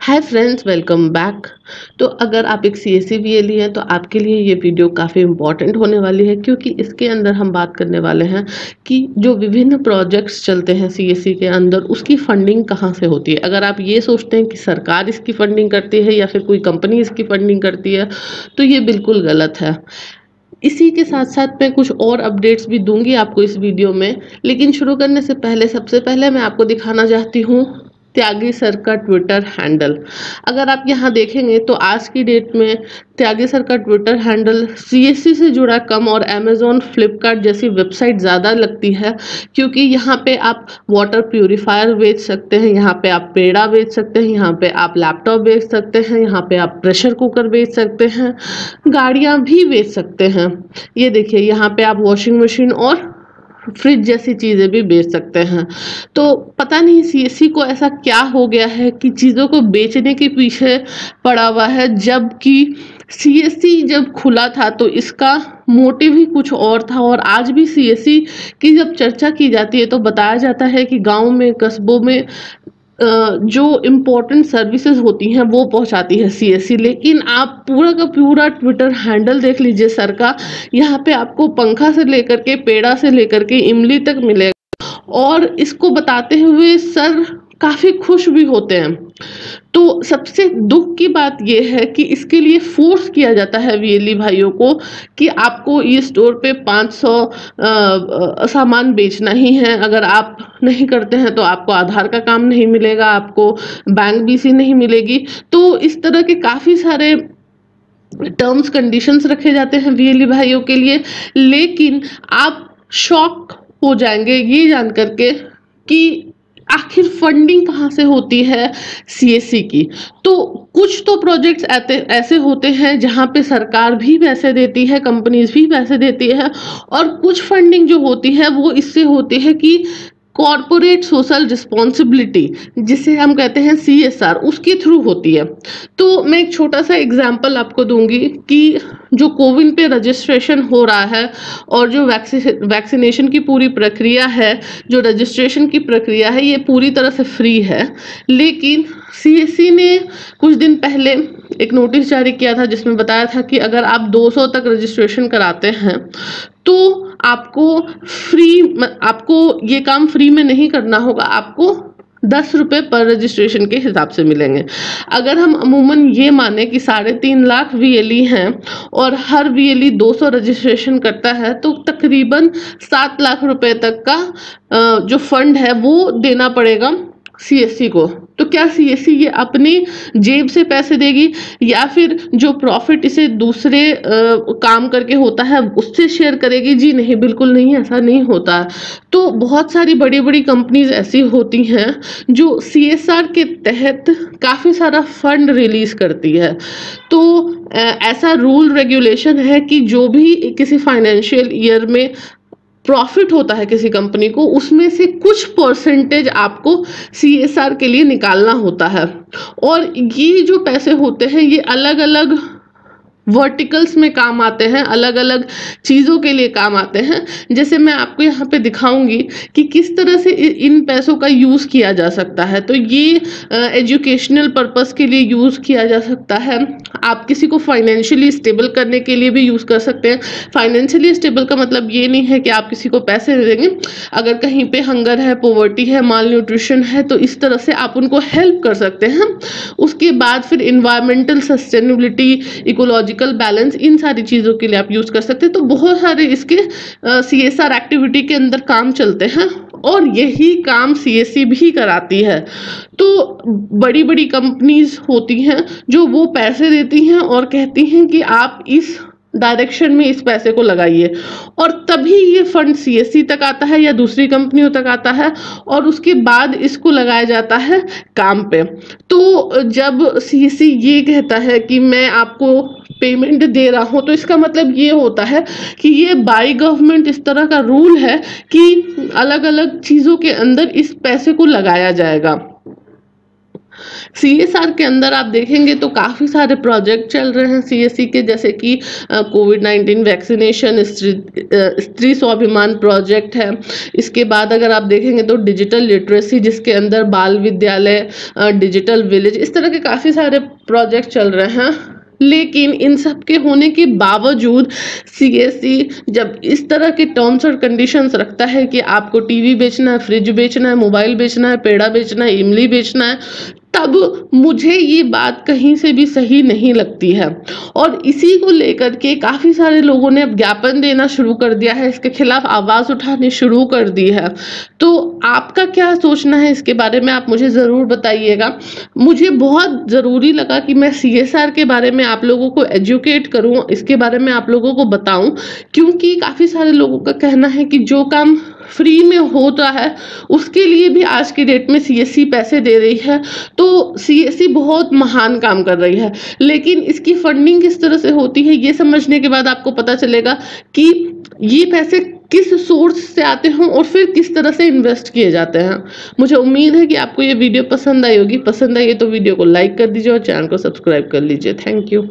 Hi friends, welcome back. तो अगर आप एक सीएससी वीएलई हैं तो आपके लिए ये वीडियो काफ़ी इम्पॉर्टेंट होने वाली है, क्योंकि इसके अंदर हम बात करने वाले हैं कि जो विभिन्न प्रोजेक्ट्स चलते हैं सीएससी के अंदर उसकी फंडिंग कहाँ से होती है। अगर आप ये सोचते हैं कि सरकार इसकी फंडिंग करती है या फिर कोई कंपनी इसकी फंडिंग करती है तो ये बिल्कुल गलत है। इसी के साथ साथ मैं कुछ और अपडेट्स भी दूंगी आपको इस वीडियो में, लेकिन शुरू करने से पहले सबसे पहले मैं आपको दिखाना चाहती हूँ त्यागी सर का ट्विटर हैंडल। अगर आप यहाँ देखेंगे तो आज की डेट में त्यागी सर का ट्विटर हैंडल सीएससी से जुड़ा कम और अमेजोन फ्लिपकार्ट जैसी वेबसाइट ज़्यादा लगती है, क्योंकि यहाँ पे आप वाटर प्यूरिफायर बेच सकते हैं, यहाँ पे आप पेड़ा बेच सकते हैं, यहाँ पे आप लैपटॉप बेच सकते हैं, यहाँ पे आप प्रेशर कुकर बेच सकते हैं, गाड़ियाँ भी बेच सकते हैं। ये देखिए यहाँ पे आप वॉशिंग मशीन और फ्रिज जैसी चीज़ें भी बेच सकते हैं। तो पता नहीं सीएससी को ऐसा क्या हो गया है कि चीज़ों को बेचने के पीछे पड़ा हुआ है, जबकि सीएससी जब खुला था तो इसका मोटिव ही कुछ और था। और आज भी सीएससी की जब चर्चा की जाती है तो बताया जाता है कि गांव में, कस्बों में जो इम्पोर्टेंट सर्विसेज होती हैं वो पहुंचाती है सीएससी। लेकिन आप पूरा का पूरा ट्विटर हैंडल देख लीजिए सर का, यहाँ पे आपको पंखा से लेकर के, पेड़ा से लेकर के इमली तक मिलेगा, और इसको बताते हुए सर काफ़ी खुश भी होते हैं। तो सबसे दुख की बात यह है कि इसके लिए फोर्स किया जाता है वीएलई भाइयों को कि आपको ये स्टोर पे 500 सामान बेचना ही है। अगर आप नहीं करते हैं तो आपको आधार का काम नहीं मिलेगा, आपको बैंक बीसी नहीं मिलेगी। तो इस तरह के काफ़ी सारे टर्म्स कंडीशंस रखे जाते हैं वीएलई भाइयों के लिए। लेकिन आप शॉक हो जाएंगे ये जान करके कि आखिर फंडिंग कहाँ से होती है सीएससी की। तो कुछ तो प्रोजेक्ट्स ऐसे होते हैं जहाँ पे सरकार भी पैसे देती है, कंपनीज भी पैसे देती है, और कुछ फंडिंग जो होती है वो इससे होती है कि कॉरपोरेट सोशल रिस्पॉन्सिबिलिटी, जिसे हम कहते हैं सीएसआर, उसके थ्रू होती है। तो मैं एक छोटा सा एग्जांपल आपको दूंगी कि जो कोविन पे रजिस्ट्रेशन हो रहा है और जो वैक्सीनेशन की पूरी प्रक्रिया है, जो रजिस्ट्रेशन की प्रक्रिया है, ये पूरी तरह से फ्री है। लेकिन सीएससी ने कुछ दिन पहले एक नोटिस जारी किया था जिसमें बताया था कि अगर आप 200 तक रजिस्ट्रेशन कराते हैं तो आपको ये काम फ्री में नहीं करना होगा, आपको 10 रुपये पर रजिस्ट्रेशन के हिसाब से मिलेंगे। अगर हम अमूमन ये माने कि 3.5 लाख वीएलई हैं और हर वीएलई 200 रजिस्ट्रेशन करता है तो तकरीबन 7 लाख रुपए तक का जो फंड है वो देना पड़ेगा सीएससी को। तो क्या सीएससी ये अपनी जेब से पैसे देगी या फिर जो प्रॉफिट इसे दूसरे काम करके होता है उससे शेयर करेगी? जी नहीं, बिल्कुल नहीं, ऐसा नहीं होता। तो बहुत सारी बड़ी बड़ी कंपनीज ऐसी होती हैं जो सीएसआर के तहत काफ़ी सारा फंड रिलीज करती है। तो ऐसा रूल रेगुलेशन है कि जो भी किसी फाइनेंशियल ईयर में प्रॉफिट होता है किसी कंपनी को, उसमें से कुछ परसेंटेज आपको सीएसआर के लिए निकालना होता है। और ये जो पैसे होते हैं ये अलग अलग वर्टिकल्स में काम आते हैं, अलग अलग चीज़ों के लिए काम आते हैं। जैसे मैं आपको यहाँ पे दिखाऊंगी कि किस तरह से इन पैसों का यूज़ किया जा सकता है। तो ये एजुकेशनल पर्पस के लिए यूज़ किया जा सकता है, आप किसी को फाइनेंशियली स्टेबल करने के लिए भी यूज़ कर सकते हैं। फाइनेंशियली स्टेबल का मतलब ये नहीं है कि आप किसी को पैसे दे देंगे। अगर कहीं पे हंगर है, पॉवर्टी है, माल न्यूट्रिशन है, तो इस तरह से आप उनको हेल्प कर सकते हैं। उसके बाद फिर इन्वायरमेंटल सस्टेनेबिलिटी, इकोलॉजिकल बैलेंस, इन सारी चीज़ों के लिए आप यूज़ कर सकते हैं। तो बहुत सारे इसके सीएसआर एक्टिविटी के अंदर काम चलते हैं और यही काम सीएससी भी कराती है। तो बड़ी बड़ी कंपनीज होती हैं जो वो पैसे देती हैं और कहती हैं कि आप इस डायरेक्शन में इस पैसे को लगाइए, और तभी ये फंड सीएससी तक आता है या दूसरी कंपनियों तक आता है और उसके बाद इसको लगाया जाता है काम पे। तो जब सीएससी ये कहता है कि मैं आपको पेमेंट दे रहा हूँ तो इसका मतलब ये होता है कि ये बाय गवर्नमेंट इस तरह का रूल है कि अलग अलग चीज़ों के अंदर इस पैसे को लगाया जाएगा। सीएसआर के अंदर आप देखेंगे तो काफ़ी सारे प्रोजेक्ट चल रहे हैं सीएससी के, जैसे कि कोविड-19 वैक्सीनेशन, स्त्री स्वाभिमान प्रोजेक्ट है। इसके बाद अगर आप देखेंगे तो डिजिटल लिटरेसी, जिसके अंदर बाल विद्यालय, डिजिटल विलेज, इस तरह के काफ़ी सारे प्रोजेक्ट चल रहे हैं। लेकिन इन सब के होने के बावजूद सीएससी जब इस तरह के टर्म्स और कंडीशंस रखता है कि आपको टीवी बेचना है, फ्रिज बेचना है, मोबाइल बेचना है, पेड़ा बेचना है, इमली बेचना है, तब मुझे ये बात कहीं से भी सही नहीं लगती है। और इसी को लेकर के काफ़ी सारे लोगों ने अब ज्ञापन देना शुरू कर दिया है, इसके खिलाफ आवाज़ उठानी शुरू कर दी है। तो आपका क्या सोचना है इसके बारे में, आप मुझे ज़रूर बताइएगा। मुझे बहुत ज़रूरी लगा कि मैं सीएसआर के बारे में आप लोगों को एजुकेट करूं, इसके बारे में आप लोगों को बताऊं, क्योंकि काफ़ी सारे लोगों का कहना है कि जो काम फ्री में होता है उसके लिए भी आज की डेट में सीएससी पैसे दे रही है। तो सीएससी बहुत महान काम कर रही है, लेकिन इसकी फंडिंग किस तरह से होती है ये समझने के बाद आपको पता चलेगा कि ये पैसे किस सोर्स से आते हैं और फिर किस तरह से इन्वेस्ट किए जाते हैं। मुझे उम्मीद है कि आपको ये वीडियो पसंद आई होगी। पसंद आई है तो वीडियो को लाइक कर दीजिए और चैनल को सब्सक्राइब कर लीजिए। Thank you.